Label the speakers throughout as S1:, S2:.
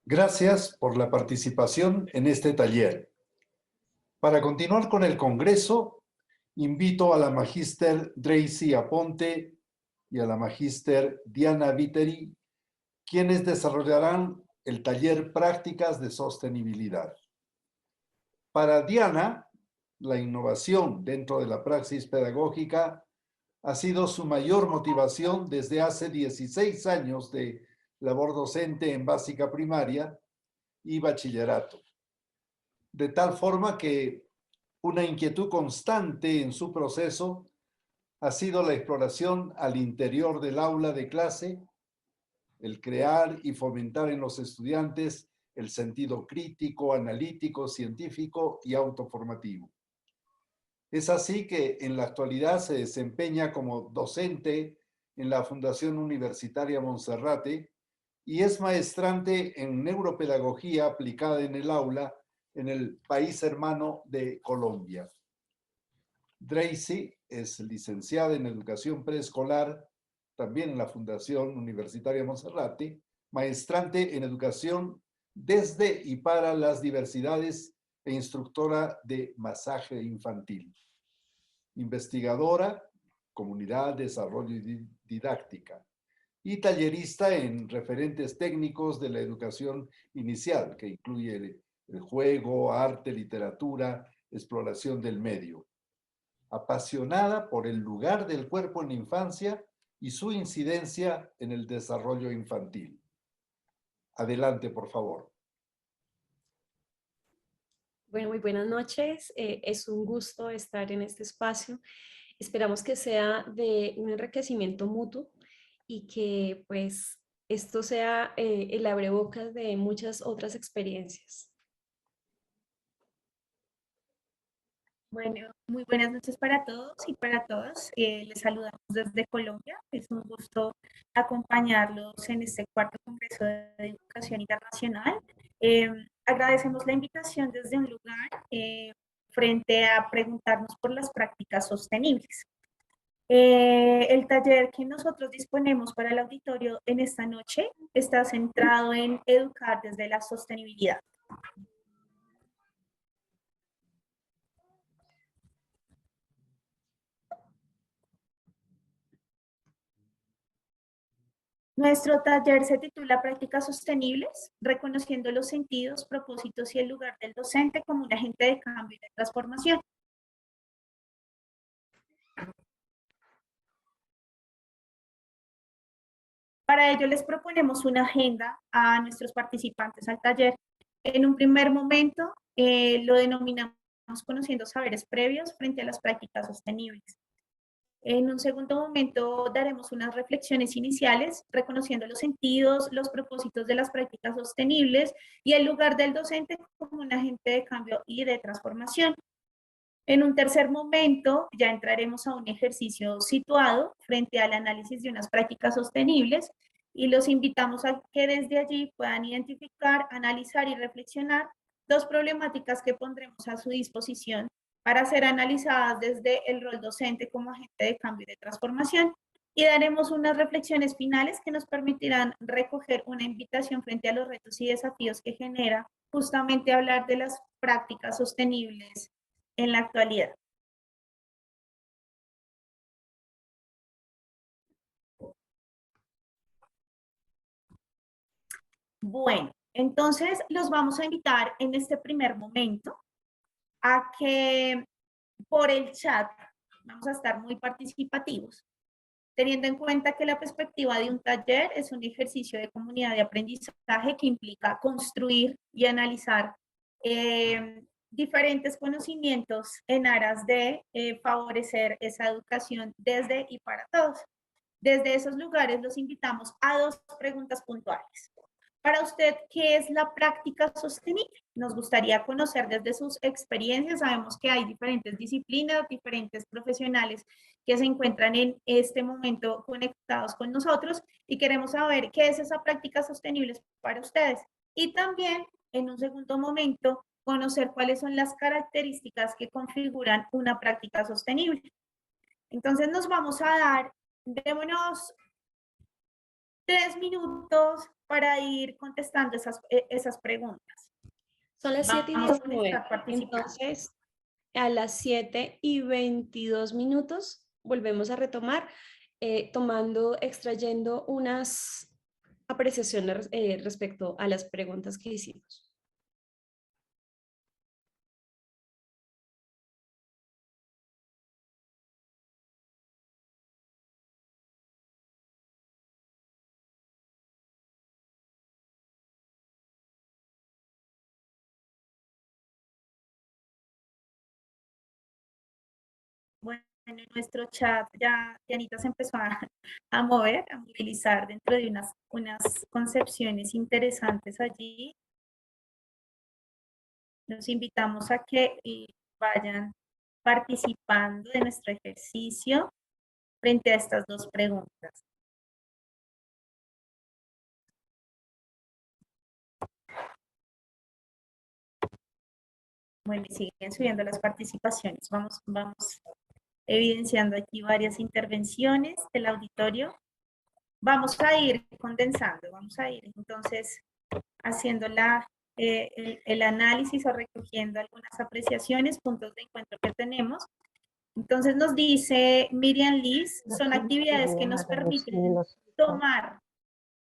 S1: Gracias por la participación en este taller. Para continuar con el Congreso, invito a la magíster Tracy Aponte y a la magíster Diana Viteri, quienes desarrollarán el taller Prácticas de Sostenibilidad. Para Diana, la innovación dentro de la praxis pedagógica ha sido su mayor motivación desde hace 16 años de labor docente en básica primaria y bachillerato. De tal forma que una inquietud constante en su proceso ha sido la exploración al interior del aula de clase, el crear y fomentar en los estudiantes el sentido crítico, analítico, científico y autoformativo. Es así que en la actualidad se desempeña como docente en la Fundación Universitaria Monserrate y es maestrante en neuropedagogía aplicada en el aula en el país hermano de Colombia. Tracy es licenciada en educación preescolar, también en la Fundación Universitaria Monserrate, maestrante en educación desde y para las diversidades e instructora de masaje infantil. Investigadora, comunidad, desarrollo y didáctica, y tallerista en referentes técnicos de la educación inicial, que incluye el juego, arte, literatura, exploración del medio. Apasionada por el lugar del cuerpo en la infancia y su incidencia en el desarrollo infantil. Adelante, por favor.
S2: Bueno, muy buenas noches. Es un gusto estar en este espacio. Esperamos que sea de un enriquecimiento mutuo y que pues esto sea el abrebocas de muchas otras experiencias.
S3: Bueno, muy buenas noches para todos y para todas. Les saludamos desde Colombia. Es un gusto acompañarlos en este cuarto Congreso de Educación Internacional. Agradecemos la invitación desde un lugar frente a preguntarnos por las prácticas sostenibles. El taller que nosotros disponemos para el auditorio en esta noche está centrado en educar desde la sostenibilidad. Nuestro taller se titula Prácticas Sostenibles, reconociendo los sentidos, propósitos y el lugar del docente como un agente de cambio y de transformación. Para ello les proponemos una agenda a nuestros participantes al taller. En un primer momento lo denominamos conociendo saberes previos frente a las prácticas sostenibles. En un segundo momento daremos unas reflexiones iniciales, reconociendo los sentidos, los propósitos de las prácticas sostenibles y el lugar del docente como un agente de cambio y de transformación. En un tercer momento ya entraremos a un ejercicio situado frente al análisis de unas prácticas sostenibles y los invitamos a que desde allí puedan identificar, analizar y reflexionar dos problemáticas que pondremos a su disposición para ser analizadas desde el rol docente como agente de cambio y de transformación, y daremos unas reflexiones finales que nos permitirán recoger una invitación frente a los retos y desafíos que genera justamente hablar de las prácticas sostenibles en la actualidad. Bueno, entonces los vamos a invitar en este primer momento a que por el chat vamos a estar muy participativos, teniendo en cuenta que la perspectiva de un taller es un ejercicio de comunidad de aprendizaje que implica construir y analizar diferentes conocimientos en aras de favorecer esa educación desde y para todos. Desde esos lugares los invitamos a dos preguntas puntuales. Para usted, ¿qué es la práctica sostenible? Nos gustaría conocer desde sus experiencias. Sabemos que hay diferentes disciplinas, diferentes profesionales que se encuentran en este momento conectados con nosotros y queremos saber qué es esa práctica sostenible para ustedes. Y también, en un segundo momento, conocer cuáles son las características que configuran una práctica sostenible. Entonces nos vamos a dar, démonos 3 minutos para ir contestando esas preguntas.
S2: Son las 7:19.
S3: Estar participando.
S2: Entonces, a las 7:22 volvemos a retomar, extrayendo unas apreciaciones respecto a las preguntas que hicimos.
S3: Bueno, nuestro chat ya Anita se empezó a mover, a movilizar dentro de unas concepciones interesantes allí. Los invitamos a que vayan participando de nuestro ejercicio frente a estas dos preguntas. Bueno, y siguen subiendo las participaciones. Vamos evidenciando aquí varias intervenciones del auditorio. Vamos a ir condensando, vamos a ir entonces haciendo el análisis o recogiendo algunas apreciaciones, puntos de encuentro que tenemos. Entonces nos dice Miriam Liz, son actividades que nos permiten tomar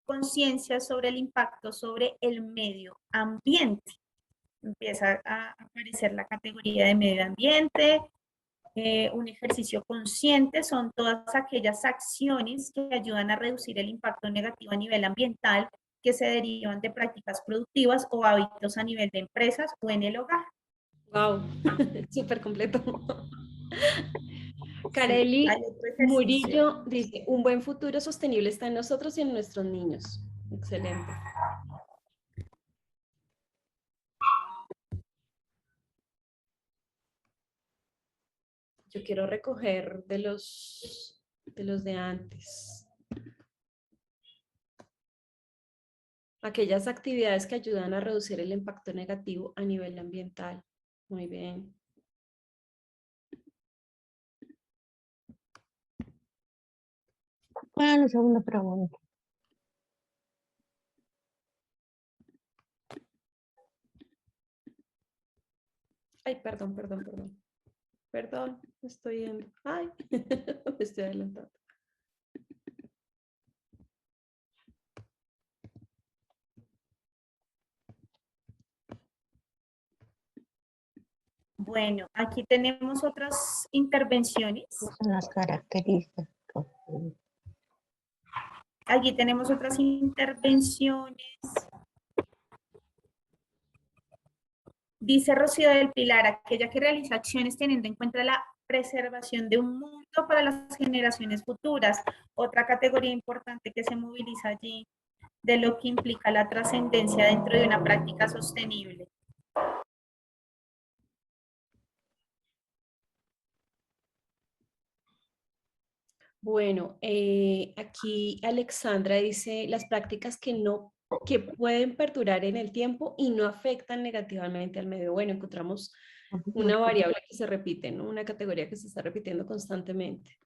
S3: conciencia sobre el impacto sobre el medio ambiente. Empieza a aparecer la categoría de medio ambiente. Un ejercicio consciente son todas aquellas acciones que ayudan a reducir el impacto negativo a nivel ambiental que se derivan de prácticas productivas o hábitos a nivel de empresas o en el hogar.
S2: Wow, súper completo. Carely Murillo dice, un buen futuro sostenible está en nosotros y en nuestros niños. Excelente. Yo quiero recoger de los de antes. Aquellas actividades que ayudan a reducir el impacto negativo a nivel ambiental. Muy bien.
S4: ¿Cuál es la segunda pregunta?
S2: Ay, perdón. Perdón, estoy en... Ay, me estoy adelantando.
S3: Bueno, aquí tenemos otras intervenciones.
S4: Son las características.
S3: Aquí tenemos otras intervenciones. Dice Rocío del Pilar, aquella que realiza acciones teniendo en cuenta la preservación de un mundo para las generaciones futuras. Otra categoría importante que se moviliza allí de lo que implica la trascendencia dentro de una práctica sostenible.
S2: Bueno, aquí Alexandra dice las prácticas que pueden perdurar en el tiempo y no afectan negativamente al medio. Bueno, encontramos una variable que se repite, ¿no? Una categoría que se está repitiendo constantemente.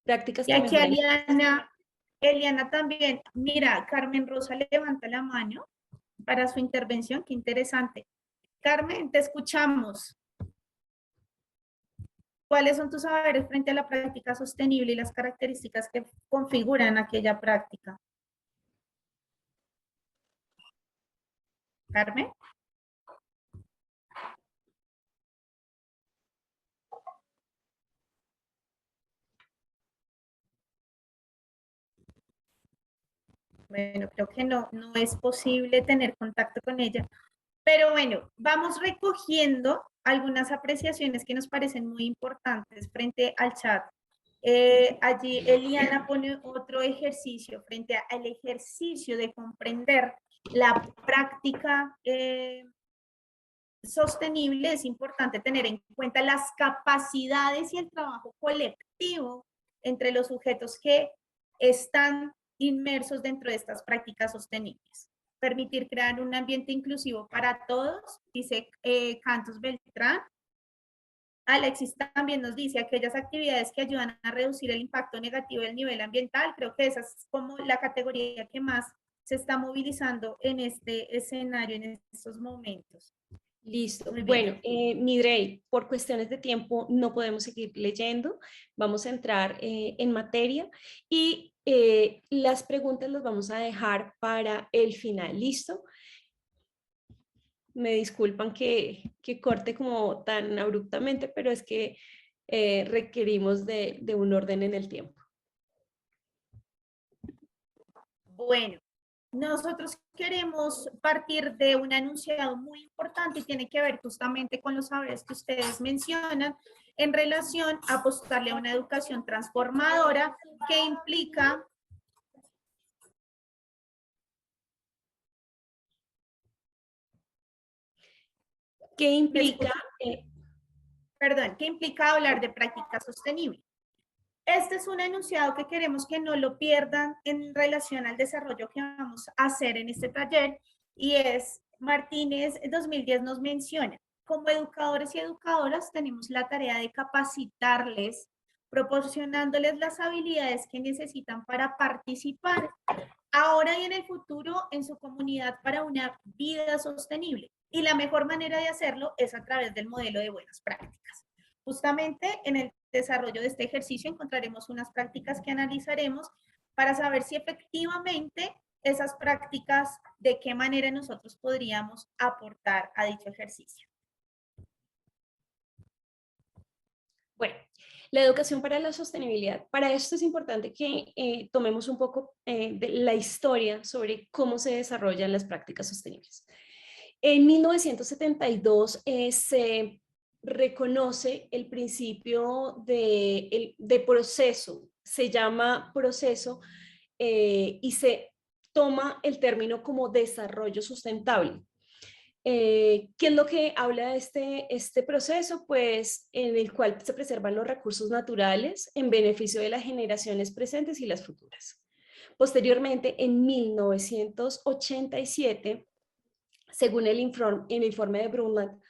S2: Prácticas
S3: Y
S2: que
S3: aquí
S2: mejoran.
S3: Eliana también, mira, Carmen Rosa levanta la mano para su intervención, qué interesante. Carmen, te escuchamos. ¿Cuáles son tus saberes frente a la práctica sostenible y las características que configuran aquella práctica? Carmen. Bueno, creo que no es posible tener contacto con ella. Pero bueno, vamos recogiendo algunas apreciaciones que nos parecen muy importantes frente al chat. Allí Eliana pone otro ejercicio frente al ejercicio de comprender la práctica sostenible. Es importante tener en cuenta las capacidades y el trabajo colectivo entre los sujetos que están inmersos dentro de estas prácticas sostenibles. Permitir crear un ambiente inclusivo para todos, dice Cantos Beltrán. Alexis también nos dice aquellas actividades que ayudan a reducir el impacto negativo del nivel ambiental. Creo que esa es como la categoría que más se está movilizando en este escenario, en estos momentos.
S2: Listo.
S3: Muy bien.
S2: Bueno, Midrey, por cuestiones de tiempo no podemos seguir leyendo. Vamos a entrar en materia y las preguntas las vamos a dejar para el final. ¿Listo? Me disculpan que corte como tan abruptamente, pero es que requerimos de un orden en el tiempo.
S3: Bueno, nosotros queremos partir de un enunciado muy importante y tiene que ver justamente con los saberes que ustedes mencionan en relación a apostarle a una educación transformadora que implica
S2: ¿Qué implica?
S3: que implica hablar de práctica sostenible. Este es un enunciado que queremos que no lo pierdan en relación al desarrollo que vamos a hacer en este taller y es, Martínez 2010 nos menciona, como educadores y educadoras tenemos la tarea de capacitarles, proporcionándoles las habilidades que necesitan para participar ahora y en el futuro en su comunidad para una vida sostenible. Y la mejor manera de hacerlo es a través del modelo de buenas prácticas. Justamente en el desarrollo de este ejercicio encontraremos unas prácticas que analizaremos para saber si efectivamente esas prácticas, de qué manera nosotros podríamos aportar a dicho ejercicio.
S2: Bueno, la educación para la sostenibilidad. Para esto es importante que tomemos un poco de la historia sobre cómo se desarrollan las prácticas sostenibles. En 1972 se reconoce el principio de proceso, se llama proceso y se toma el término como desarrollo sustentable. ¿Qué es lo que habla de este proceso? Pues en el cual se preservan los recursos naturales en beneficio de las generaciones presentes y las futuras. Posteriormente, en 1987, según el informe de Brundtland,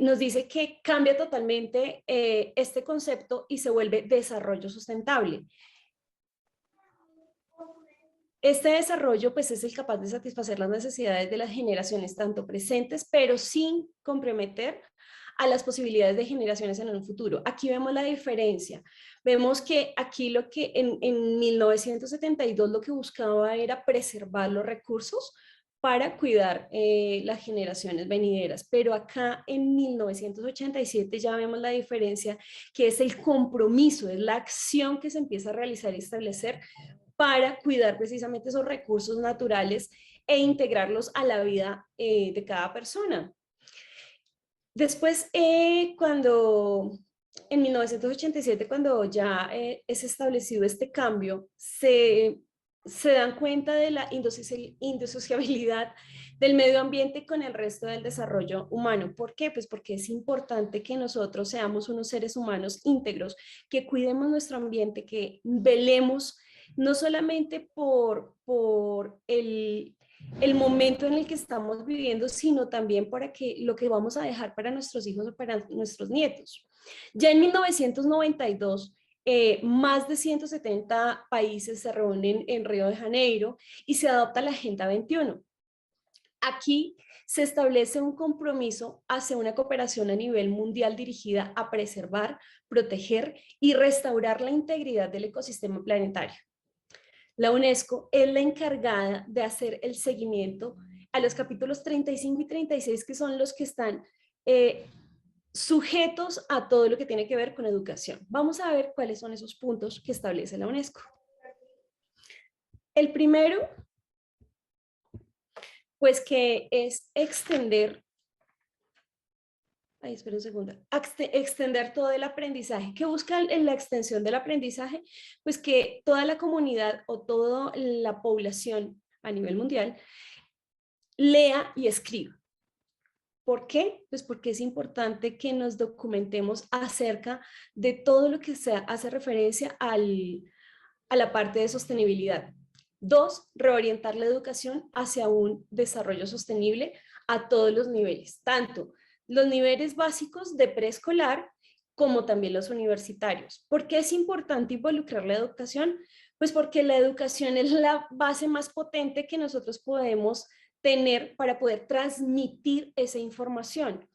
S2: nos dice que cambia totalmente este concepto y se vuelve desarrollo sustentable. Este desarrollo pues es el capaz de satisfacer las necesidades de las generaciones tanto presentes, pero sin comprometer a las posibilidades de generaciones en el futuro. Aquí vemos la diferencia. Vemos que aquí lo que en 1972 lo que buscaba era preservar los recursos para cuidar las generaciones venideras. Pero acá en 1987 ya vemos la diferencia, que es el compromiso, es la acción que se empieza a realizar y establecer para cuidar precisamente esos recursos naturales e integrarlos a la vida de cada persona. Después, cuando en 1987, cuando ya es establecido este cambio, se dan cuenta de la indisociabilidad del medio ambiente con el resto del desarrollo humano. ¿Por qué? Pues porque es importante que nosotros seamos unos seres humanos íntegros, que cuidemos nuestro ambiente, que velemos no solamente por el momento en el que estamos viviendo, sino también para que lo que vamos a dejar para nuestros hijos o para nuestros nietos. Ya en 1992, más de 170 países se reúnen en Río de Janeiro y se adopta la Agenda 21. Aquí se establece un compromiso hacia una cooperación a nivel mundial dirigida a preservar, proteger y restaurar la integridad del ecosistema planetario. La UNESCO es la encargada de hacer el seguimiento a los capítulos 35 y 36, que son los que están sujetos a todo lo que tiene que ver con educación. Vamos a ver cuáles son esos puntos que establece la UNESCO. El primero, pues que es extender espera un segundo, extender todo el aprendizaje. ¿Qué busca en la extensión del aprendizaje? Pues que toda la comunidad o toda la población a nivel mundial lea y escriba. ¿Por qué? Pues porque es importante que nos documentemos acerca de todo lo que se hace referencia a la parte de sostenibilidad. 2, reorientar la educación hacia un desarrollo sostenible a todos los niveles, tanto los niveles básicos de preescolar como también los universitarios. ¿Por qué es importante involucrar la educación? Pues porque la educación es la base más potente que nosotros podemos tener para poder transmitir esa información.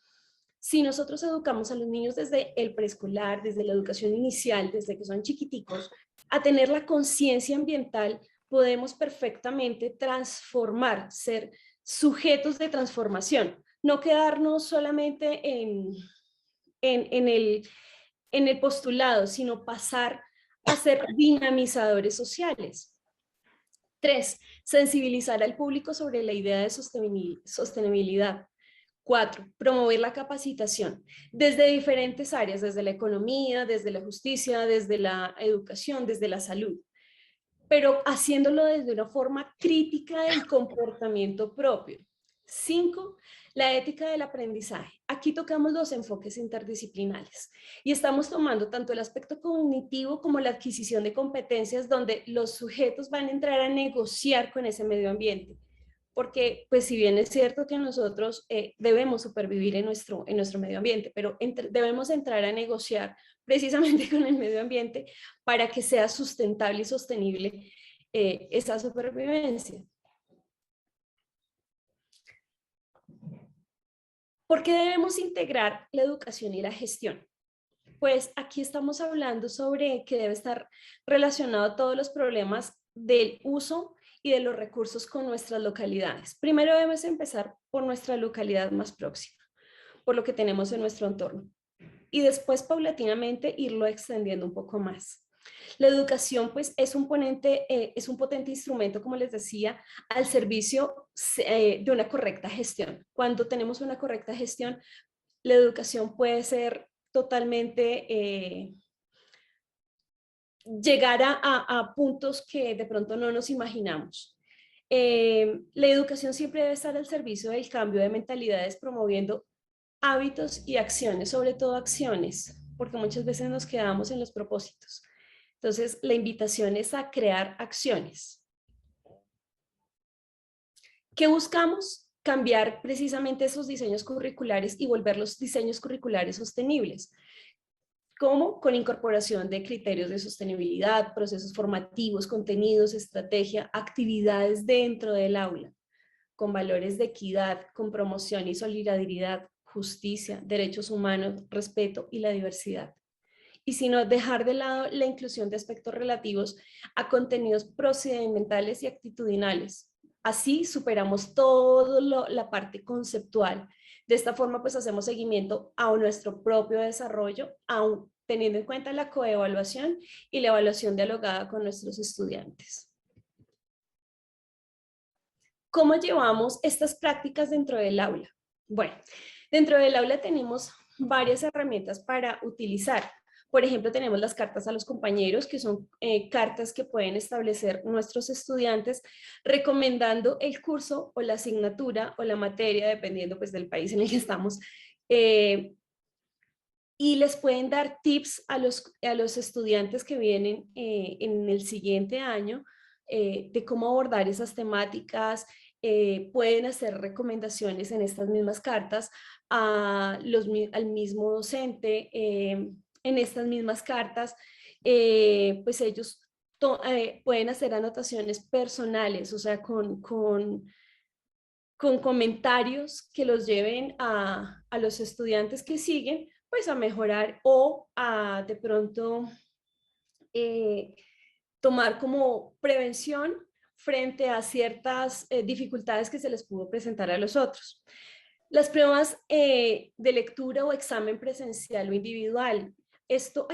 S2: Si nosotros educamos a los niños desde el preescolar, desde la educación inicial, desde que son chiquiticos, a tener la conciencia ambiental, podemos perfectamente transformar, ser sujetos de transformación, no quedarnos solamente en el postulado, sino pasar a ser dinamizadores sociales. 3, sensibilizar al público sobre la idea de sostenibilidad. 4, promover la capacitación desde diferentes áreas, desde la economía, desde la justicia, desde la educación, desde la salud, pero haciéndolo desde una forma crítica del comportamiento propio. 5, la ética del aprendizaje. Aquí tocamos los enfoques interdisciplinares y estamos tomando tanto el aspecto cognitivo como la adquisición de competencias donde los sujetos van a entrar a negociar con ese medio ambiente. Porque, pues, si bien es cierto que nosotros debemos supervivir en nuestro medio ambiente, pero debemos entrar a negociar precisamente con el medio ambiente para que sea sustentable y sostenible esa supervivencia. ¿Por qué debemos integrar la educación y la gestión? Pues aquí estamos hablando sobre que debe estar relacionado a todos los problemas del uso y de los recursos con nuestras localidades. Primero debemos empezar por nuestra localidad más próxima, por lo que tenemos en nuestro entorno, y después paulatinamente irlo extendiendo un poco más. La educación, pues, es un potente instrumento, como les decía, al servicio de una correcta gestión. Cuando tenemos una correcta gestión, la educación puede ser totalmente llegar a puntos que de pronto no nos imaginamos. La educación siempre debe estar al servicio del cambio de mentalidades, promoviendo hábitos y acciones, sobre todo acciones, porque muchas veces nos quedamos en los propósitos. Entonces, la invitación es a crear acciones. ¿Qué buscamos? Cambiar precisamente esos diseños curriculares y volver los diseños curriculares sostenibles. ¿Cómo? Con incorporación de criterios de sostenibilidad, procesos formativos, contenidos, estrategia, actividades dentro del aula, con valores de equidad, con promoción y solidaridad, justicia, derechos humanos, respeto y la diversidad. Y sino dejar de lado la inclusión de aspectos relativos a contenidos procedimentales y actitudinales. Así superamos toda la parte conceptual. De esta forma, pues hacemos seguimiento a nuestro propio desarrollo, aún teniendo en cuenta la coevaluación y la evaluación dialogada con nuestros estudiantes. ¿Cómo llevamos estas prácticas dentro del aula? Bueno, dentro del aula tenemos varias herramientas para utilizar. Por ejemplo, tenemos las cartas a los compañeros, que son cartas que pueden establecer nuestros estudiantes recomendando el curso o la asignatura o la materia, dependiendo pues del país en el que estamos, y les pueden dar tips a los estudiantes que vienen en el siguiente año de cómo abordar esas temáticas. Pueden hacer recomendaciones en estas mismas cartas al mismo docente. En estas mismas cartas, pues ellos pueden hacer anotaciones personales, o sea, con comentarios que los lleven a los estudiantes que siguen, pues a mejorar o a de pronto tomar como prevención frente a ciertas dificultades que se les pudo presentar a los otros. Las pruebas de lectura o examen presencial o individual. Esto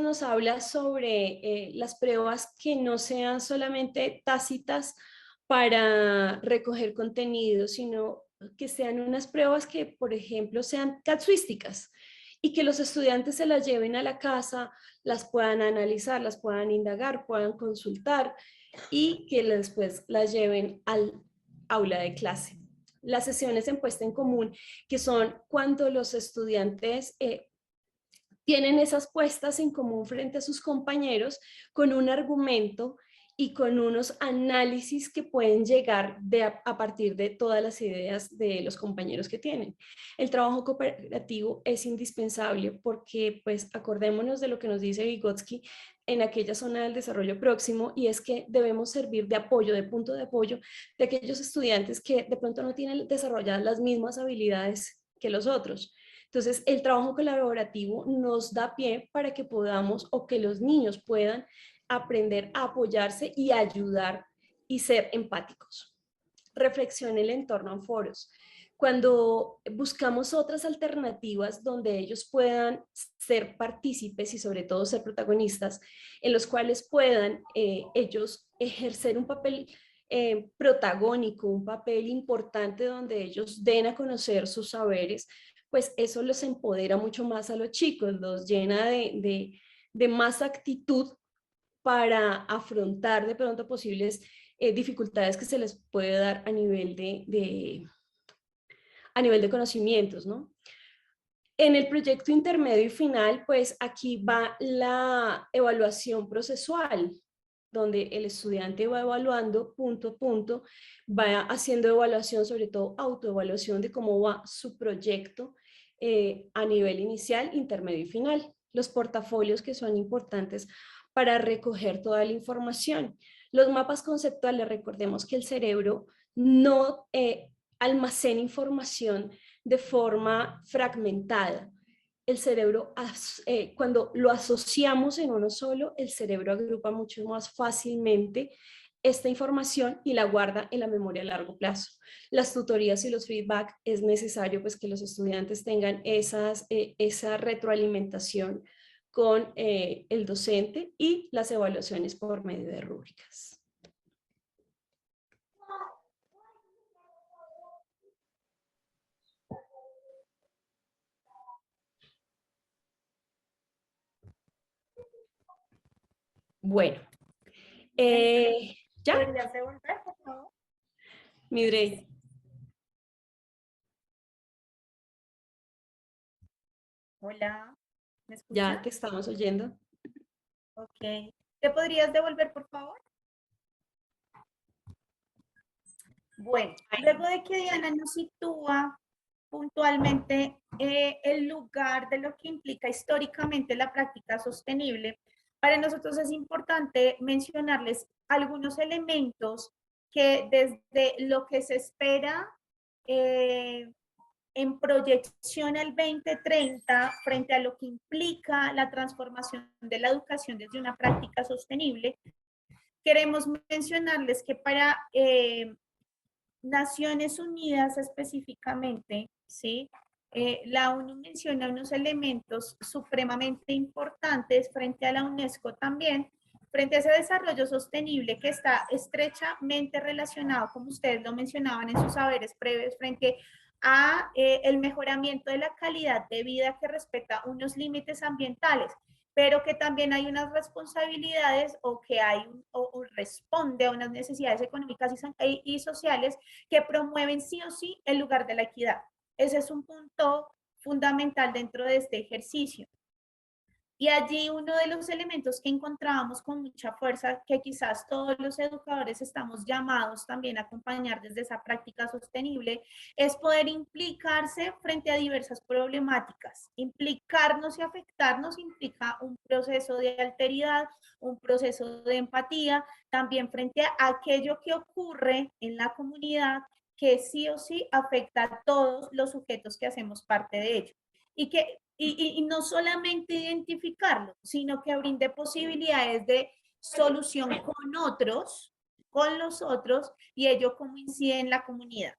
S2: nos habla sobre las pruebas que no sean solamente tácitas para recoger contenido, sino que sean unas pruebas que, por ejemplo, sean casuísticas y que los estudiantes se las lleven a la casa, las puedan analizar, las puedan indagar, puedan consultar y que después las lleven al aula de clase. Las sesiones en puesta en común, que son cuando los estudiantes tienen esas puestas en común frente a sus compañeros con un argumento y con unos análisis que pueden llegar a partir de todas las ideas de los compañeros que tienen. El trabajo cooperativo es indispensable porque, pues, acordémonos de lo que nos dice Vygotsky en aquella zona del desarrollo próximo, y es que debemos servir de apoyo, de punto de apoyo de aquellos estudiantes que de pronto no tienen desarrolladas las mismas habilidades que los otros. Entonces, el trabajo colaborativo nos da pie para que podamos, o que los niños puedan, aprender a apoyarse y ayudar y ser empáticos. Reflexión en el entorno en foros. Cuando buscamos otras alternativas donde ellos puedan ser partícipes y sobre todo ser protagonistas, en los cuales puedan ellos ejercer un papel protagónico, un papel importante donde ellos den a conocer sus saberes, pues eso los empodera mucho más a los chicos, los llena de más actitud para afrontar de pronto posibles dificultades que se les puede dar a nivel de conocimientos, ¿no? En el proyecto intermedio y final, pues aquí va la evaluación procesual, donde el estudiante va evaluando punto a punto, va haciendo evaluación, sobre todo autoevaluación de cómo va su proyecto a nivel inicial, intermedio y final. Los portafolios que son importantes para recoger toda la información. Los mapas conceptuales, recordemos que el cerebro no almacena información de forma fragmentada. El cerebro, cuando lo asociamos en uno solo, el cerebro agrupa mucho más fácilmente esta información y la guarda en la memoria a largo plazo. Las tutorías y los feedback es necesario pues que los estudiantes tengan esa retroalimentación con el docente, y las evaluaciones por medio de rúbricas. Bueno, ¿ya?
S3: ¿Podrías devolver, por favor?
S2: Midrey.
S3: Hola, ¿me
S2: Ya
S3: escuchas?
S2: te estamos oyendo.
S3: Ok. ¿Te podrías devolver, por favor? Bueno, luego de que Diana nos sitúa puntualmente el lugar de lo que implica históricamente la práctica sostenible, para nosotros es importante mencionarles algunos elementos que desde lo que se espera en proyección al 2030 frente a lo que implica la transformación de la educación desde una práctica sostenible, queremos mencionarles que para Naciones Unidas específicamente, ¿sí? La ONU menciona unos elementos supremamente importantes frente a la UNESCO también, frente a ese desarrollo sostenible que está estrechamente relacionado, como ustedes lo mencionaban en sus saberes previos, frente a el mejoramiento de la calidad de vida que respeta unos límites ambientales, pero que también hay unas responsabilidades o que hay o responde a unas necesidades económicas y sociales que promueven sí o sí el lugar de la equidad. Ese es un punto fundamental dentro de este ejercicio. Y allí uno de los elementos que encontrábamos con mucha fuerza, que quizás todos los educadores estamos llamados también a acompañar desde esa práctica sostenible, es poder implicarse frente a diversas problemáticas. Implicarnos y afectarnos implica un proceso de alteridad, un proceso de empatía, también frente a aquello que ocurre en la comunidad que sí o sí afecta a todos los sujetos que hacemos parte de ello. Y no solamente identificarlo, sino que brinde posibilidades de solución con otros, con los otros, y ello cómo incide en la comunidad.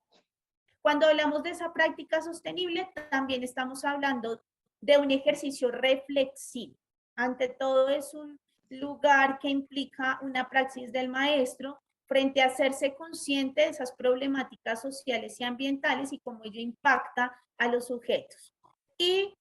S3: Cuando hablamos de esa práctica sostenible, también estamos hablando de un ejercicio reflexivo. Ante todo, es un lugar que implica una praxis del maestro frente a hacerse consciente de esas problemáticas sociales y ambientales y cómo ello impacta a los sujetos. Y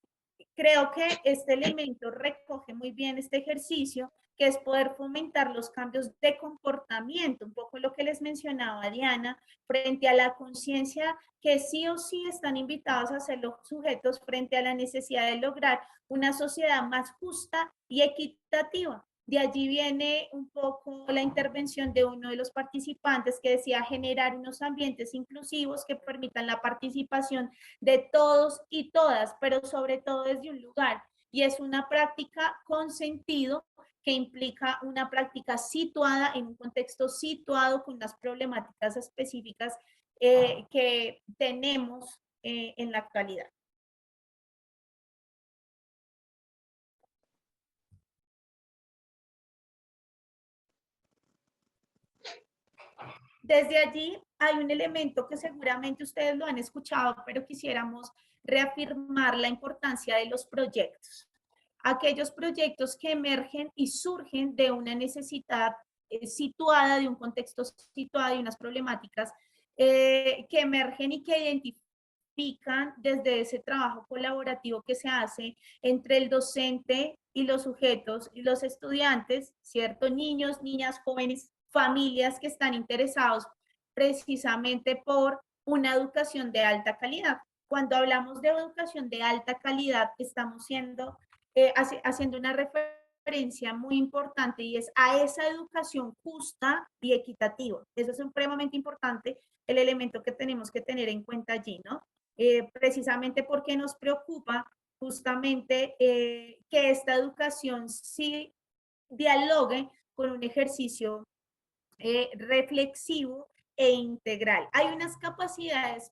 S3: creo que este elemento recoge muy bien este ejercicio, que es poder fomentar los cambios de comportamiento, un poco lo que les mencionaba Diana, frente a la conciencia que sí o sí están invitados a ser los sujetos frente a la necesidad de lograr una sociedad más justa y equitativa. De allí viene un poco la intervención de uno de los participantes que decía generar unos ambientes inclusivos que permitan la participación de todos y todas, pero sobre todo desde un lugar. Y es una práctica con sentido que implica una práctica situada en un contexto situado con unas problemáticas específicas que tenemos en la actualidad. Desde allí hay un elemento que seguramente ustedes lo han escuchado, pero quisiéramos reafirmar la importancia de los proyectos. Aquellos proyectos que emergen y surgen de una necesidad situada, de un contexto situado y unas problemáticas que emergen y que identifican desde ese trabajo colaborativo que se hace entre el docente y los sujetos y los estudiantes, ¿cierto? Niños, niñas, jóvenes, familias que están interesados precisamente por una educación de alta calidad. Cuando hablamos de educación de alta calidad, estamos haciendo una referencia muy importante y es a esa educación justa y equitativa. Eso es supremamente importante, el elemento que tenemos que tener en cuenta allí, ¿no? Precisamente porque nos preocupa justamente que esta educación sí dialogue con un ejercicio reflexivo e integral. Hay unas capacidades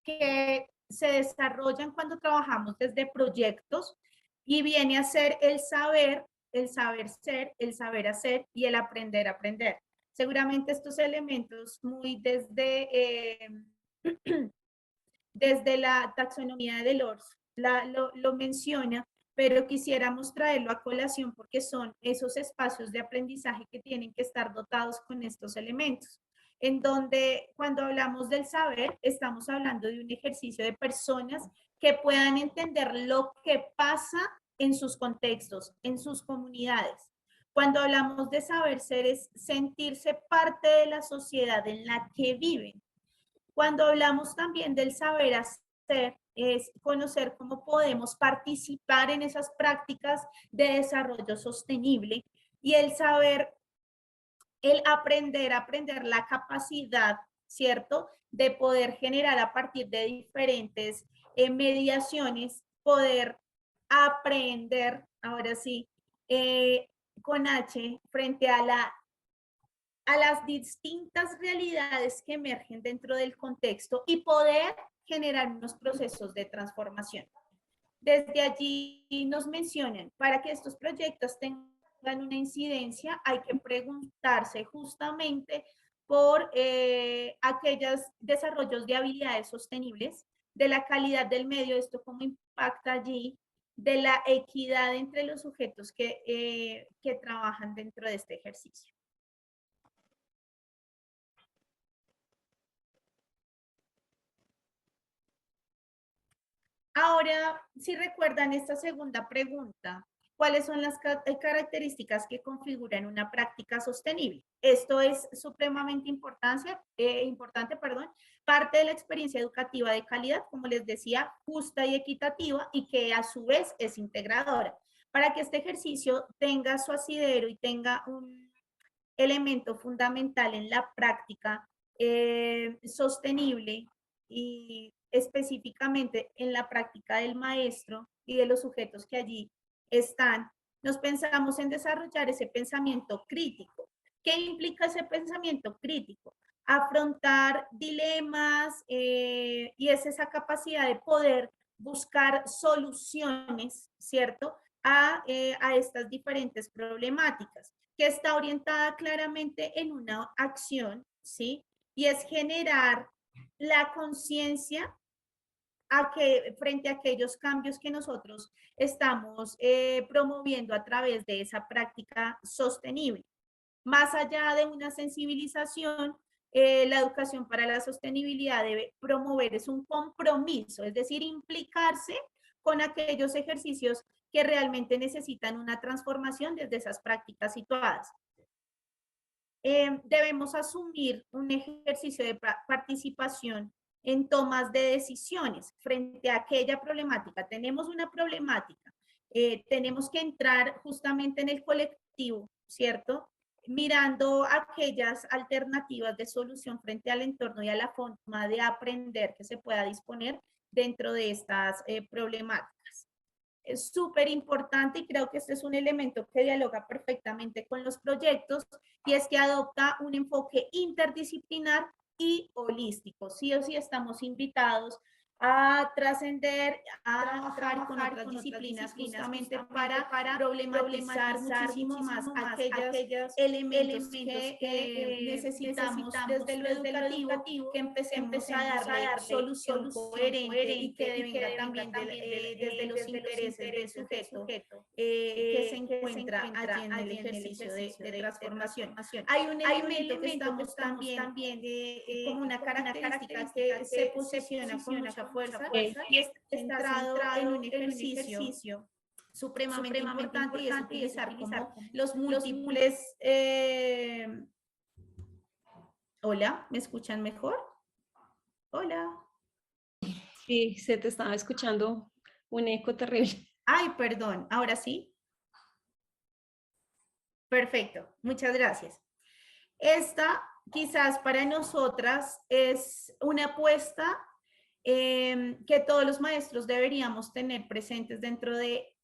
S3: que se desarrollan cuando trabajamos desde proyectos y viene a ser el saber ser, el saber hacer y el aprender a aprender. Seguramente estos elementos muy desde la taxonomía de Delors lo menciona, pero quisiéramos traerlo a colación porque son esos espacios de aprendizaje que tienen que estar dotados con estos elementos, en donde cuando hablamos del saber, estamos hablando de un ejercicio de personas que puedan entender lo que pasa en sus contextos, en sus comunidades. Cuando hablamos de saber ser es sentirse parte de la sociedad en la que viven. Cuando hablamos también del saber hacer, es conocer cómo podemos participar en esas prácticas de desarrollo sostenible y el saber, el aprender la capacidad, ¿cierto? De poder generar a partir de diferentes mediaciones, poder aprender, ahora sí, con H, frente a las distintas realidades que emergen dentro del contexto y poder generar unos procesos de transformación. Desde allí nos mencionan, para que estos proyectos tengan una incidencia, hay que preguntarse justamente por aquellos desarrollos de habilidades sostenibles, de la calidad del medio, esto cómo impacta allí, de la equidad entre los sujetos que trabajan dentro de este ejercicio. Ahora, si recuerdan esta segunda pregunta, ¿cuáles son las características que configuran una práctica sostenible? Esto es supremamente importante, parte de la experiencia educativa de calidad, como les decía, justa y equitativa y que a su vez es integradora. Para que este ejercicio tenga su asidero y tenga un elemento fundamental en la práctica sostenible y específicamente en la práctica del maestro y de los sujetos que allí están, nos pensamos en desarrollar ese pensamiento crítico. ¿Qué implica ese pensamiento crítico? Afrontar dilemas y es esa capacidad de poder buscar soluciones, ¿cierto? A estas diferentes problemáticas, que está orientada claramente en una acción, ¿sí? Y es generar la conciencia frente a aquellos cambios que nosotros estamos promoviendo a través de esa práctica sostenible. Más allá de una sensibilización, la educación para la sostenibilidad debe promover es un compromiso, es decir, implicarse con aquellos ejercicios que realmente necesitan una transformación desde esas prácticas situadas. Debemos asumir un ejercicio de participación en tomas de decisiones frente a aquella problemática. Tenemos una problemática, tenemos que entrar justamente en el colectivo, ¿cierto? Mirando aquellas alternativas de solución frente al entorno y a la forma de aprender que se pueda disponer dentro de estas problemáticas. Es súper importante y creo que este es un elemento que dialoga perfectamente con los proyectos y es que adopta un enfoque interdisciplinar y holístico. Sí o sí estamos invitados a trascender, a trabajar con otras disciplinas justamente para problematizar muchísimo más aquellos elementos que necesitamos desde lo educativo, que empecemos a darle solución coherente y que venga también desde los intereses del sujeto que se encuentra allí en el ejercicio de transformación. Hay un elemento que estamos también como una característica que se posiciona con mucha fuerza y está centrado en un ejercicio supremamente importante y es utilizar como los múltiples... Hola, ¿me escuchan mejor? Hola.
S2: Sí, se te estaba escuchando un eco terrible.
S3: Ay, perdón, ¿ahora sí? Perfecto, muchas gracias. Esta quizás para nosotras es una apuesta que todos los maestros deberíamos tener presentes dentro de,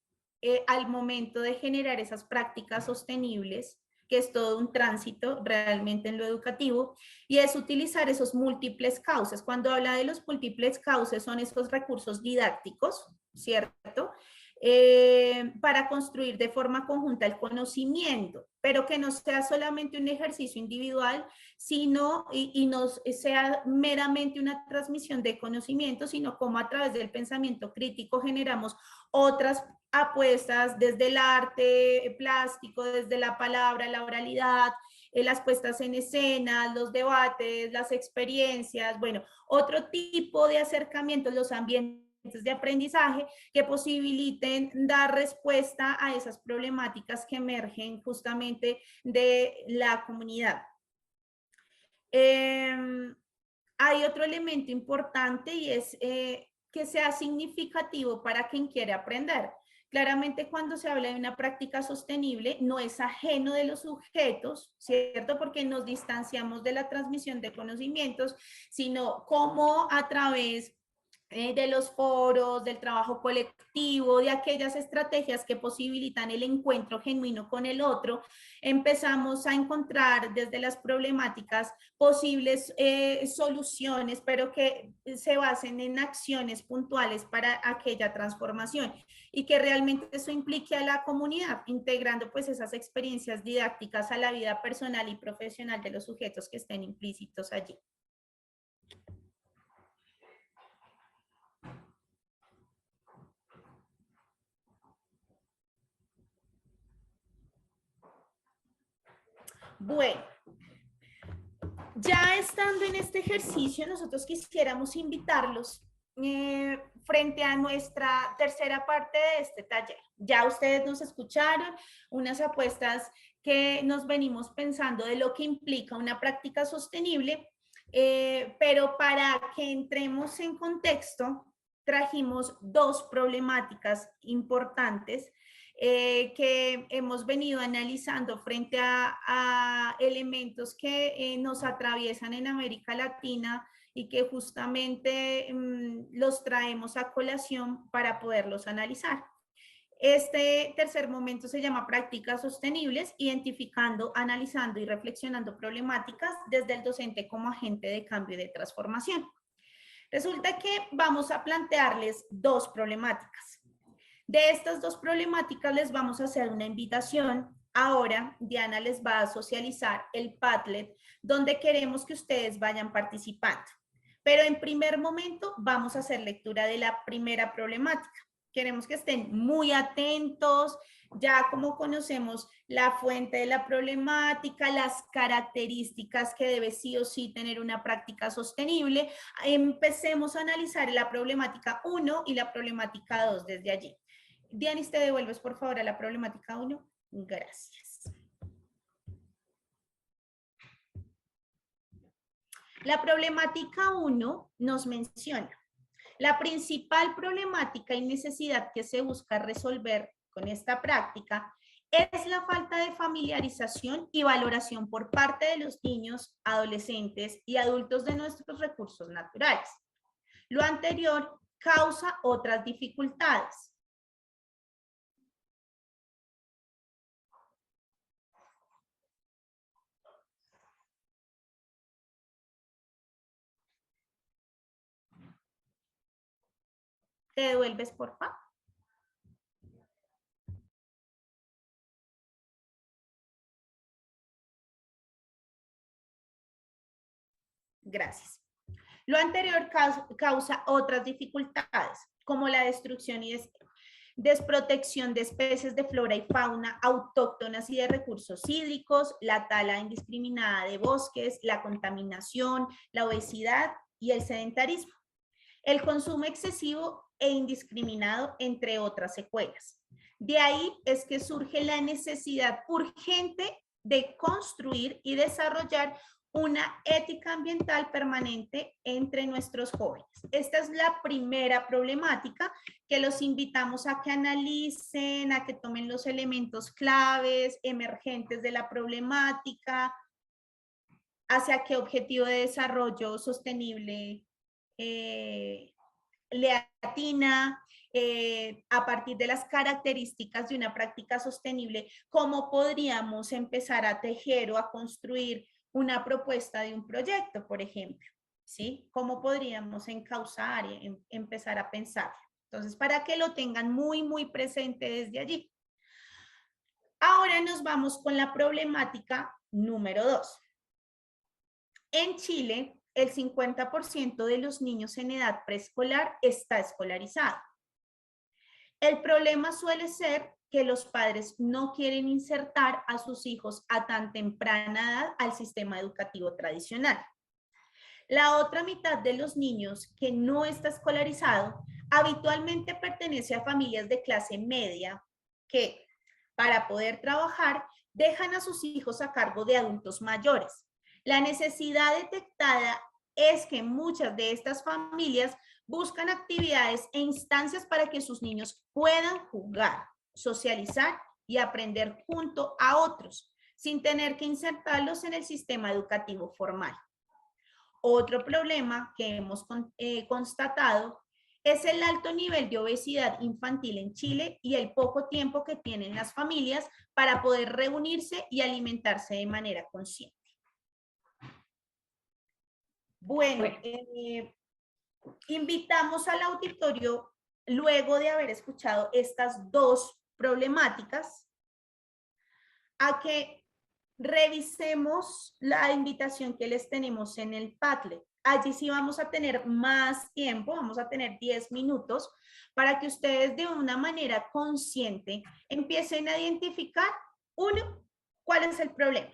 S3: al momento de generar esas prácticas sostenibles, que es todo un tránsito realmente en lo educativo, y es utilizar esos múltiples cauces. Cuando habla de los múltiples cauces son esos recursos didácticos, ¿cierto? Para construir de forma conjunta el conocimiento, pero que no sea solamente un ejercicio individual, sino y no sea meramente una transmisión de conocimiento, sino como a través del pensamiento crítico generamos otras apuestas desde el arte plástico, desde la palabra, la oralidad, las puestas en escena, los debates, las experiencias, bueno, otro tipo de acercamientos, los ambientes de aprendizaje que posibiliten dar respuesta a esas problemáticas que emergen justamente de la comunidad. Hay otro elemento importante y es que sea significativo para quien quiere aprender. Claramente cuando se habla de una práctica sostenible no es ajeno de los sujetos, ¿cierto? Porque nos distanciamos de la transmisión de conocimientos, sino cómo a través de los foros, del trabajo colectivo, de aquellas estrategias que posibilitan el encuentro genuino con el otro, empezamos a encontrar desde las problemáticas posibles soluciones, pero que se basen en acciones puntuales para aquella transformación y que realmente eso implique a la comunidad, integrando pues esas experiencias didácticas a la vida personal y profesional de los sujetos que estén implícitos allí. Bueno, ya estando en este ejercicio, nosotros quisiéramos invitarlos frente a nuestra tercera parte de este taller. Ya ustedes nos escucharon unas apuestas que nos venimos pensando de lo que implica una práctica sostenible, pero para que entremos en contexto, trajimos dos problemáticas importantes que hemos venido analizando frente a elementos que nos atraviesan en América Latina y que justamente los traemos a colación para poderlos analizar. Este tercer momento se llama prácticas sostenibles, identificando, analizando y reflexionando problemáticas desde el docente como agente de cambio y de transformación. Resulta que vamos a plantearles dos problemáticas. De estas dos problemáticas les vamos a hacer una invitación. Ahora Diana les va a socializar el Padlet donde queremos que ustedes vayan participando. Pero en primer momento vamos a hacer lectura de la primera problemática. Queremos que estén muy atentos, ya como conocemos la fuente de la problemática, las características que debe sí o sí tener una práctica sostenible, empecemos a analizar la problemática 1 y la problemática 2 desde allí. Dianis, te devuelves por favor a la problemática 1. Gracias. La problemática 1 nos menciona la principal problemática y necesidad que se busca resolver con esta práctica es la falta de familiarización y valoración por parte de los niños, adolescentes y adultos de nuestros recursos naturales. Lo anterior causa otras dificultades. ¿Te devuelves, por favor? Gracias. Lo anterior causa otras dificultades, como la destrucción y desprotección de especies de flora y fauna autóctonas y de recursos hídricos, la tala indiscriminada de bosques, la contaminación, la obesidad y el sedentarismo, el consumo excesivo e indiscriminado, entre otras secuelas. De ahí es que surge la necesidad urgente de construir y desarrollar una ética ambiental permanente entre nuestros jóvenes. Esta es la primera problemática que los invitamos a que analicen, a que tomen los elementos claves, emergentes de la problemática, hacia qué objetivo de desarrollo sostenible le atina, a partir de las características de una práctica sostenible, cómo podríamos empezar a tejer o a construir una propuesta de un proyecto, por ejemplo, ¿sí? ¿Cómo podríamos encauzar y empezar a pensar? Entonces, para que lo tengan muy, muy presente desde allí. Ahora nos vamos con la problemática número 2. En Chile, el 50% de los niños en edad preescolar está escolarizado. El problema suele ser que los padres no quieren insertar a sus hijos a tan temprana edad al sistema educativo tradicional. La otra mitad de los niños que no está escolarizado habitualmente pertenece a familias de clase media que, para poder trabajar, dejan a sus hijos a cargo de adultos mayores. La necesidad detectada es que muchas de estas familias buscan actividades e instancias para que sus niños puedan jugar, socializar y aprender junto a otros, sin tener que insertarlos en el sistema educativo formal. Otro problema que hemos constatado es el alto nivel de obesidad infantil en Chile y el poco tiempo que tienen las familias para poder reunirse y alimentarse de manera consciente. Bueno, invitamos al auditorio, luego de haber escuchado estas dos problemáticas, a que revisemos la invitación que les tenemos en el Padlet. Allí sí vamos a tener más tiempo, vamos a tener 10 minutos para que ustedes de una manera consciente empiecen a identificar, 1, cuál es el problema.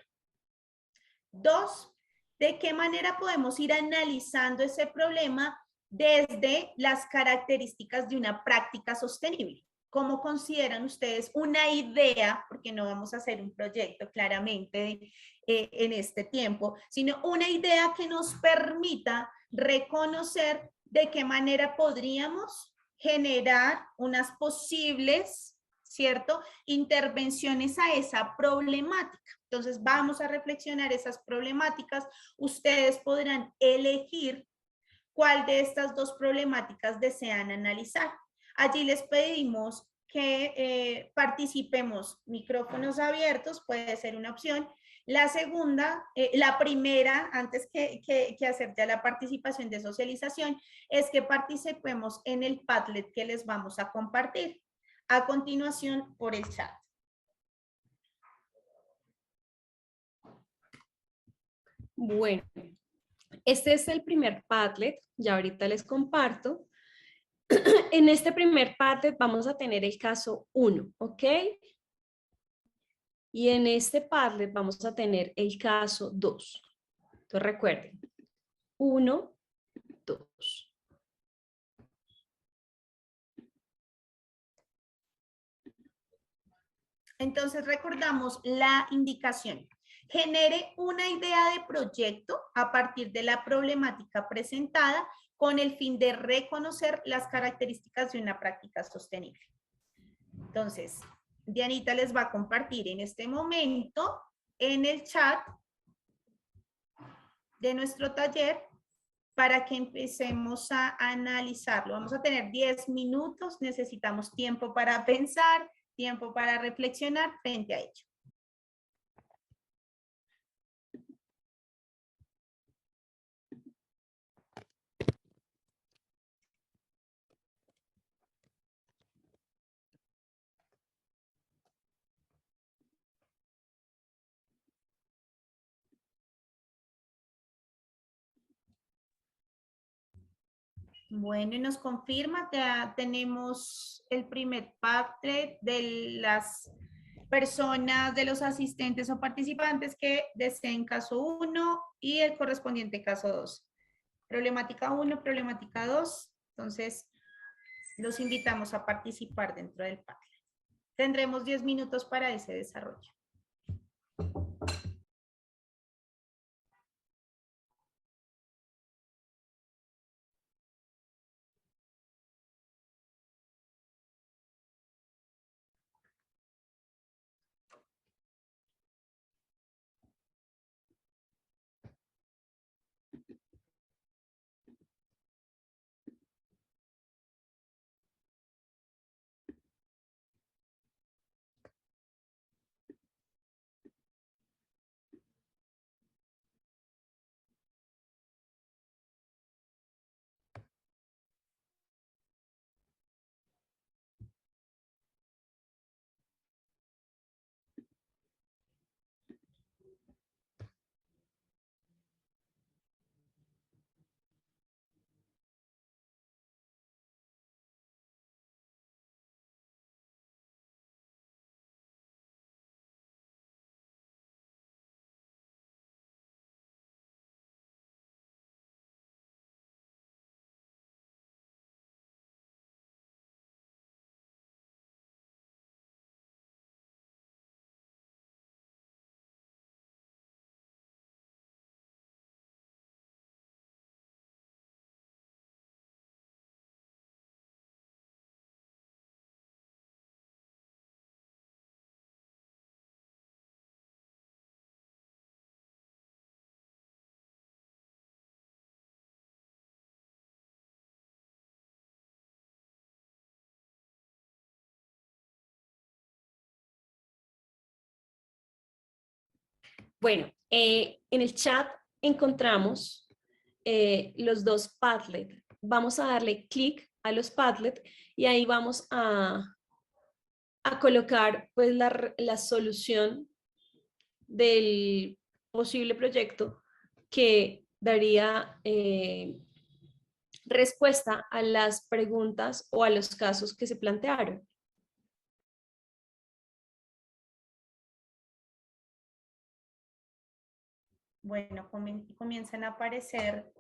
S3: 2, de qué manera podemos ir analizando ese problema desde las características de una práctica sostenible. ¿Cómo consideran ustedes una idea, porque no vamos a hacer un proyecto claramente en este tiempo, sino una idea que nos permita reconocer de qué manera podríamos generar unas posibles, ¿cierto?, intervenciones a esa problemática? Entonces vamos a reflexionar esas problemáticas. Ustedes podrán elegir cuál de estas dos problemáticas desean analizar. Allí les pedimos que participemos, micrófonos abiertos, puede ser una opción. La segunda, la primera, antes que hacer ya la participación de socialización, es que participemos en el Padlet que les vamos a compartir a continuación por el chat.
S2: Bueno, este es el primer Padlet, ya ahorita les comparto. En este primer Padlet vamos a tener el caso 1, ¿ok? Y en este Padlet vamos a tener el caso 2. Entonces recuerden, 1, 2.
S3: Entonces recordamos la indicación. Genere una idea de proyecto a partir de la problemática presentada con el fin de reconocer las características de una práctica sostenible. Entonces, Dianita les va a compartir en este momento en el chat de nuestro taller para que empecemos a analizarlo. Vamos a tener 10 minutos, necesitamos tiempo para pensar, tiempo para reflexionar frente a ello. Bueno, y nos confirma, ya tenemos el primer parte de las personas, de los asistentes o participantes que deseen caso 1 y el correspondiente caso 2. Problemática 1, problemática 2. Entonces, los invitamos a participar dentro del Padlet. Tendremos 10 minutos para ese desarrollo.
S2: Bueno, en el chat encontramos los dos Padlet. Vamos a darle clic a los Padlet y ahí vamos a colocar pues la solución del posible proyecto que daría respuesta a las preguntas o a los casos que se plantearon.
S3: Bueno, comienzan a aparecer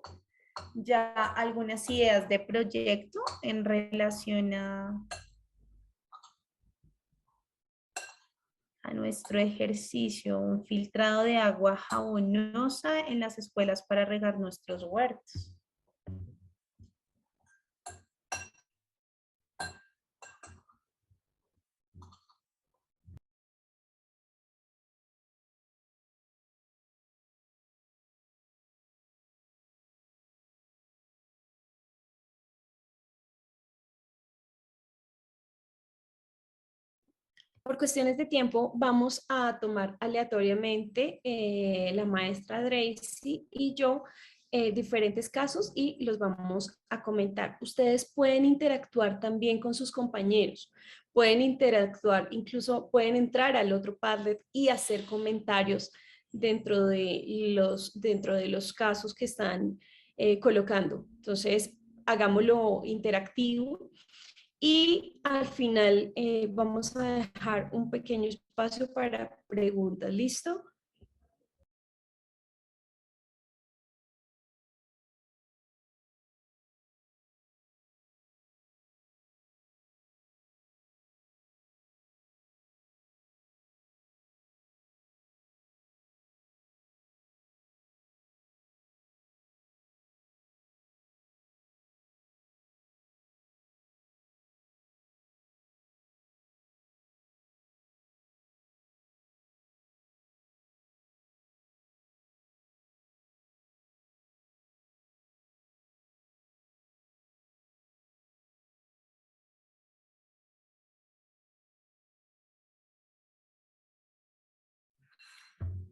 S3: ya algunas ideas de proyecto en relación a nuestro ejercicio, un filtrado de agua jabonosa en las escuelas para regar nuestros huertos.
S2: Por cuestiones de tiempo, vamos a tomar aleatoriamente la maestra Tracy y yo diferentes casos y los vamos a comentar. Ustedes pueden interactuar también con sus compañeros, pueden interactuar, incluso pueden entrar al otro Padlet y hacer comentarios dentro de los casos que están colocando. Entonces, hagámoslo interactivo y al final vamos a dejar un pequeño espacio para preguntas. ¿Listo?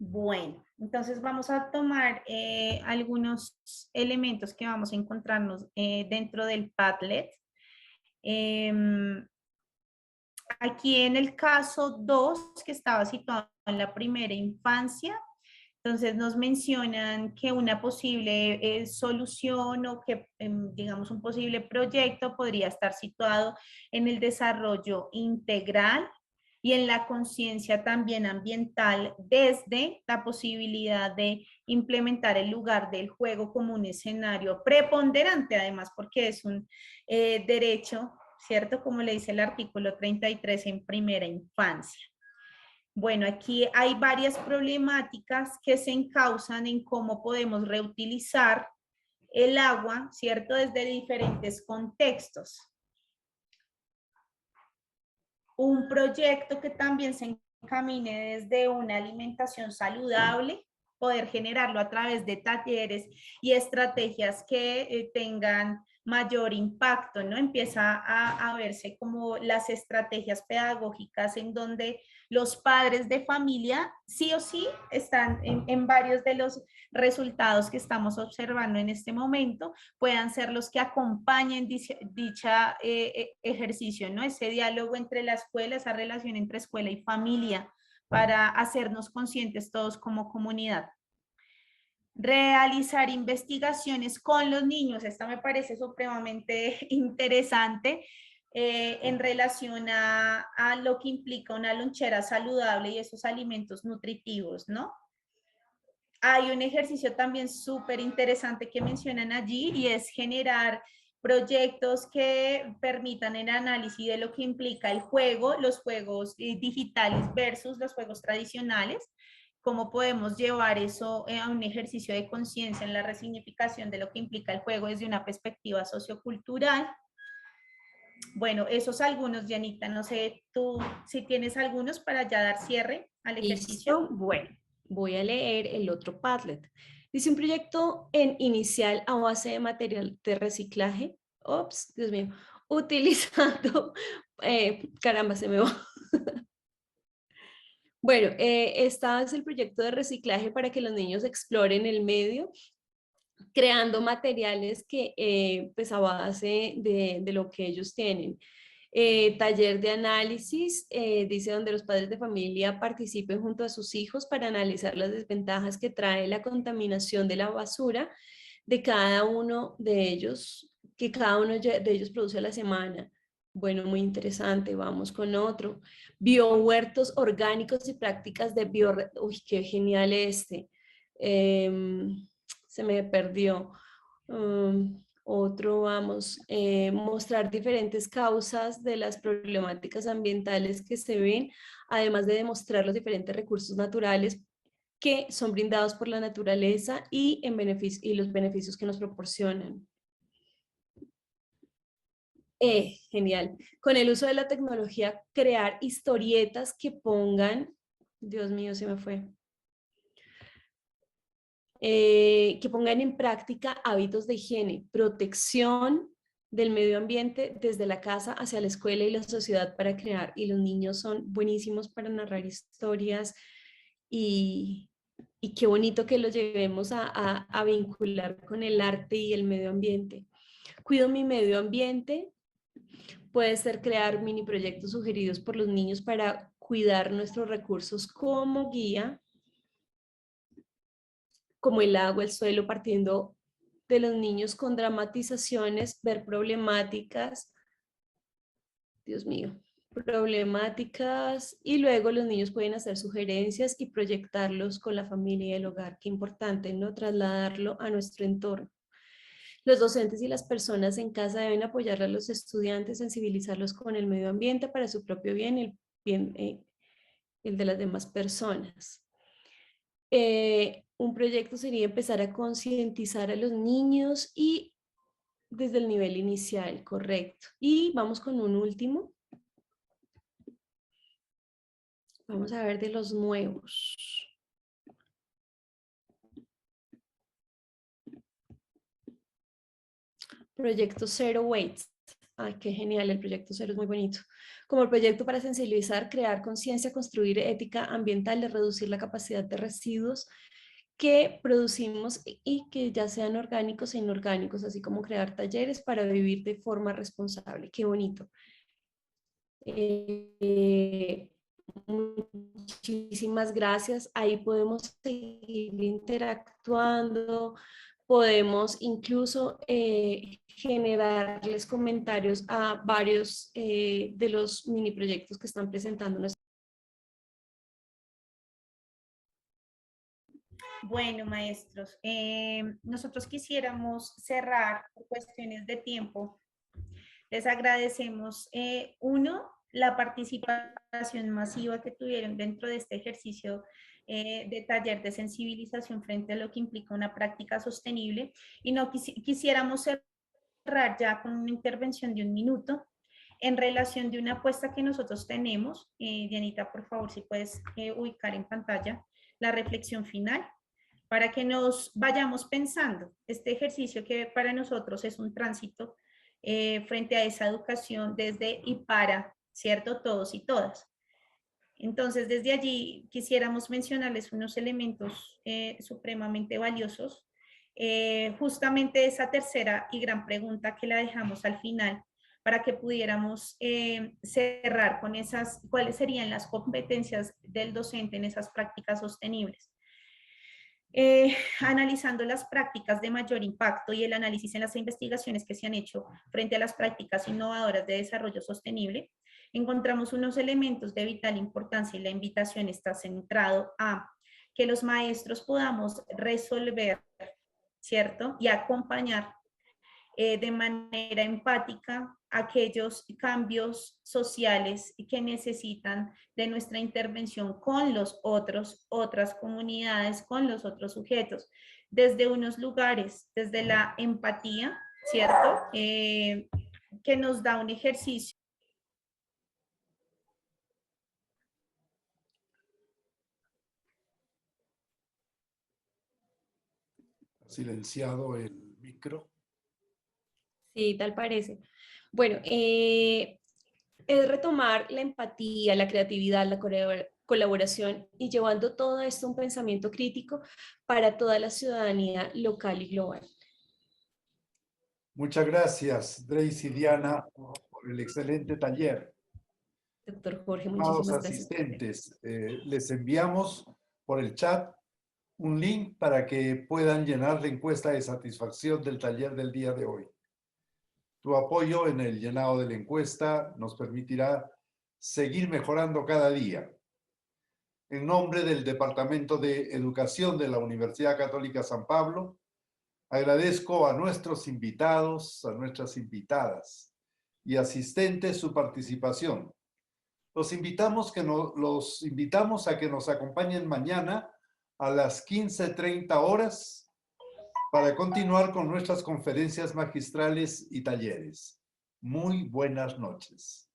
S3: Bueno, entonces vamos a tomar algunos elementos que vamos a encontrarnos dentro del Padlet. Aquí en el caso 2, que estaba situado en la primera infancia, entonces nos mencionan que una posible solución o que, digamos, un posible proyecto podría estar situado en el desarrollo integral y en la conciencia también ambiental desde la posibilidad de implementar el lugar del juego como un escenario preponderante, además, porque es un derecho, ¿cierto? Como le dice el artículo 33 en primera infancia. Bueno, aquí hay varias problemáticas que se encausan en cómo podemos reutilizar el agua, ¿cierto? Desde diferentes contextos. Un proyecto que también se encamine desde una alimentación saludable, poder generarlo a través de talleres y estrategias que tengan mayor impacto, ¿no? Empieza a verse como las estrategias pedagógicas en donde los padres de familia sí o sí están en varios de los resultados que estamos observando en este momento, puedan ser los que acompañen dicha ejercicio, ¿no? Ese diálogo entre la escuela, esa relación entre escuela y familia, para hacernos conscientes todos como comunidad. Realizar investigaciones con los niños, esta me parece supremamente interesante en relación a lo que implica una lonchera saludable y esos alimentos nutritivos, ¿no? Hay un ejercicio también súper interesante que mencionan allí y es generar proyectos que permitan el análisis de lo que implica el juego, los juegos digitales versus los juegos tradicionales, cómo podemos llevar eso a un ejercicio de conciencia en la resignificación de lo que implica el juego desde una perspectiva sociocultural. Bueno, esos algunos, Janita, no sé tú si tienes algunos para ya dar cierre al ejercicio.
S2: ¿Listo? Bueno, voy a leer el otro Padlet. Dice un proyecto en inicial a base de material de reciclaje. Ops, Dios mío. Utilizando, caramba, se me va. Bueno, este es el proyecto de reciclaje para que los niños exploren el medio, creando materiales que, pues a base de lo que ellos tienen. Taller de análisis, dice donde los padres de familia participen junto a sus hijos para analizar las desventajas que trae la contaminación de la basura de cada uno de ellos, que cada uno de ellos produce a la semana. Bueno, muy interesante, vamos con otro. Biohuertos orgánicos y prácticas de bio... Uy, qué genial este. Se me perdió. Otro, vamos, mostrar diferentes causas de las problemáticas ambientales que se ven, además de demostrar los diferentes recursos naturales que son brindados por la naturaleza y, y los beneficios que nos proporcionan. Genial. Con el uso de la tecnología, crear historietas que pongan, Dios mío, se me fue. Que pongan en práctica hábitos de higiene, protección del medio ambiente desde la casa hacia la escuela y la sociedad para crear. Y los niños son buenísimos para narrar historias y qué bonito que los llevemos a vincular con el arte y el medio ambiente. Cuido mi medio ambiente. Puede ser crear mini proyectos sugeridos por los niños para cuidar nuestros recursos como guía, como el agua, el suelo, partiendo de los niños con dramatizaciones, ver problemáticas, Dios mío, problemáticas, y luego los niños pueden hacer sugerencias y proyectarlos con la familia y el hogar. Qué importante, ¿no? Trasladarlo a nuestro entorno. Los docentes y las personas en casa deben apoyar a los estudiantes, sensibilizarlos con el medio ambiente para su propio bien y el bien el de las demás personas. Un proyecto sería empezar a concientizar a los niños y desde el nivel inicial, correcto. Y vamos con un último. Vamos a ver de los nuevos. Proyecto Zero Waste. Ay, qué genial, el proyecto cero es muy bonito. Como el proyecto para sensibilizar, crear conciencia, construir ética ambiental, de reducir la capacidad de residuos que producimos y que ya sean orgánicos e inorgánicos, así como crear talleres para vivir de forma responsable. Qué bonito. Eh, Muchísimas gracias. Ahí podemos seguir interactuando, podemos incluso generarles comentarios a varios de los mini proyectos que están presentando.
S3: Bueno, maestros, nosotros quisiéramos cerrar por cuestiones de tiempo. Les agradecemos, uno, la participación masiva que tuvieron dentro de este ejercicio de taller de sensibilización frente a lo que implica una práctica sostenible. Y no quisiéramos cerrar ya con una intervención de 1 minuto en relación de una apuesta que nosotros tenemos. Dianita, por favor, si puedes ubicar en pantalla la reflexión final, para que nos vayamos pensando este ejercicio que para nosotros es un tránsito frente a esa educación desde y para, ¿cierto? Todos y todas. Entonces, desde allí quisiéramos mencionarles unos elementos supremamente valiosos. Justamente esa tercera y gran pregunta que la dejamos al final para que pudiéramos cerrar con esas, cuáles serían las competencias del docente en esas prácticas sostenibles. Analizando las prácticas de mayor impacto y el análisis en las investigaciones que se han hecho frente a las prácticas innovadoras de desarrollo sostenible, encontramos unos elementos de vital importancia y la invitación está centrado a que los maestros podamos resolver, ¿cierto? Y acompañar de manera empática aquellos cambios sociales que necesitan de nuestra intervención con los otros, otras comunidades, con los otros sujetos, desde unos lugares, desde la empatía, ¿cierto? Que nos da un ejercicio.
S1: Silenciado el micro.
S2: Sí, tal parece. Bueno, es retomar la empatía, la creatividad, la colaboración y llevando todo esto a un pensamiento crítico para toda la ciudadanía local y global.
S1: Muchas gracias, Dracy y Diana, por el excelente taller.
S2: Doctor Jorge,
S1: Estimados
S2: muchísimas gracias.
S1: asistentes, les enviamos por el chat un link para que puedan llenar la encuesta de satisfacción del taller del día de hoy. Tu apoyo en el llenado de la encuesta nos permitirá seguir mejorando cada día. En nombre del Departamento de Educación de la Universidad Católica San Pablo, agradezco a nuestros invitados, a nuestras invitadas y asistentes su participación. Los invitamos a que nos acompañen mañana a las 15:30 horas para continuar con nuestras conferencias magistrales y talleres. Muy buenas noches.